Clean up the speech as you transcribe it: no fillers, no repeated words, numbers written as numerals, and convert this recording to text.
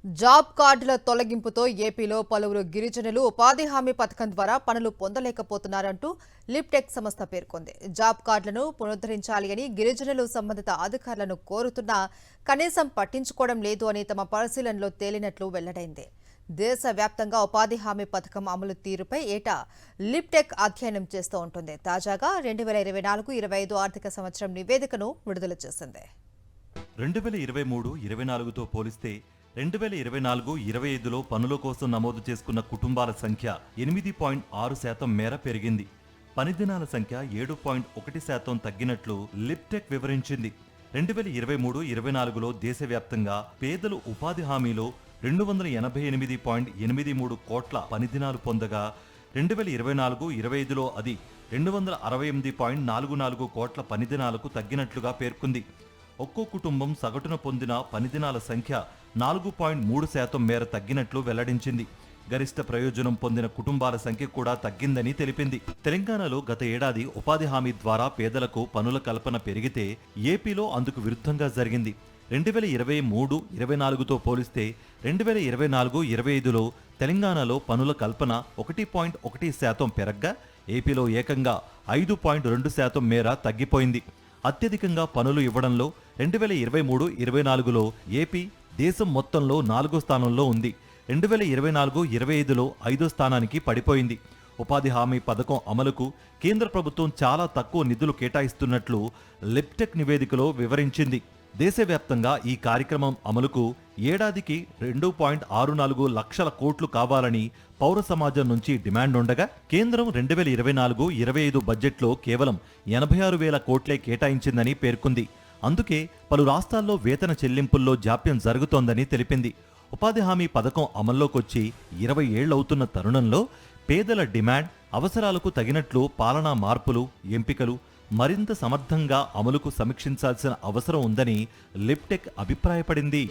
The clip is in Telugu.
జాబ్ కార్డుల తొలగింపుతో ఏపీలో పలువురు గిరిజనులు ఉపాధి హామీ పథకం ద్వారా పనులు పొందలేకపోతున్నారంటూ లిప్టెక్ సంస్థ పేర్కొంది. జాబ్ కార్డులను పునరుద్ధరించాలి అని గిరిజనులు సంబంధిత అధికారులను కోరుతున్నా కనీసం పట్టించుకోవడం లేదు అని తమ పరిశీలనలో తేలినట్లు వెల్లడైంది. దేశవ్యాప్తంగా ఉపాధి హామీ పథకం అమలు తీరుపై ఏటా లిప్టెక్ అధ్యయనం చేస్తూ ఉంటుంది. తాజాగా 2024-25 ఆర్థిక సంవత్సరం నివేదికను విడుదల చేసింది. 2023-24తో పోలిస్తే 2024-25లో పనుల కోసం నమోదు చేసుకున్న కుటుంబాల సంఖ్య 8.6% మేర పెరిగింది. పని దినాల సంఖ్య 7.1% తగ్గినట్లు లిప్టెక్ వివరించింది. 2023-24లో దేశవ్యాప్తంగా పేదలు ఉపాధి హామీలో 288.83 కోట్ల పని దినాలు పొందగా 2024-25లో అది 268.44 కోట్ల పని దినాలకు తగ్గినట్లుగా పేర్కొంది. ఒక్కో కుటుంబం సగటున పొందిన పనిదినాల సంఖ్య 4.3% మేర తగ్గినట్లు వెల్లడించింది. గరిష్ట ప్రయోజనం పొందిన కుటుంబాల సంఖ్య కూడా తగ్గిందని తెలిపింది. తెలంగాణలో గత ఏడాది ఉపాధి హామీ ద్వారా పేదలకు పనుల కల్పన పెరిగితే ఏపీలో అందుకు విరుద్ధంగా జరిగింది. 2023-24తో పోలిస్తే 2024-25లో తెలంగాణలో పనుల కల్పన 1.1% పెరగ్గా ఏపీలో ఏకంగా 5.2% మేర తగ్గిపోయింది. అత్యధికంగా పనులు ఇవ్వడంలో 2023-24లో ఏపీ దేశం మొత్తంలో 4వ స్థానంలో ఉంది. 2024-25లో 5వ స్థానానికి పడిపోయింది. ఉపాధి హామీ పథకం అమలుకు కేంద్ర ప్రభుత్వం చాలా తక్కువ నిధులు కేటాయిస్తున్నట్లు లిప్టెక్ నివేదికలో వివరించింది. దేశవ్యాప్తంగా ఈ కార్యక్రమం అమలుకు ఏడాదికి 2.64 లక్షల కోట్లు కావాలని పౌర సమాజం నుంచి డిమాండ్ ఉండగా కేంద్రం 2024-25 బడ్జెట్లో కేవలం 86,000 కోట్లే కేటాయించిందని పేర్కొంది. అందుకే పలు రాష్ట్రాల్లో వేతన చెల్లింపుల్లో జాప్యం జరుగుతోందని తెలిపింది. ఉపాధి హామీ పథకం అమల్లోకొచ్చి 20 ఏళ్లవుతున్న తరుణంలో పేదల డిమాండ్, అవసరాలకు తగినట్లు పాలనా మార్పులు, ఎంపికలు మరింత సమర్థంగా అమలుకు సమీక్షించాల్సిన అవసరం ఉందని లిప్టెక్ అభిప్రాయపడింది.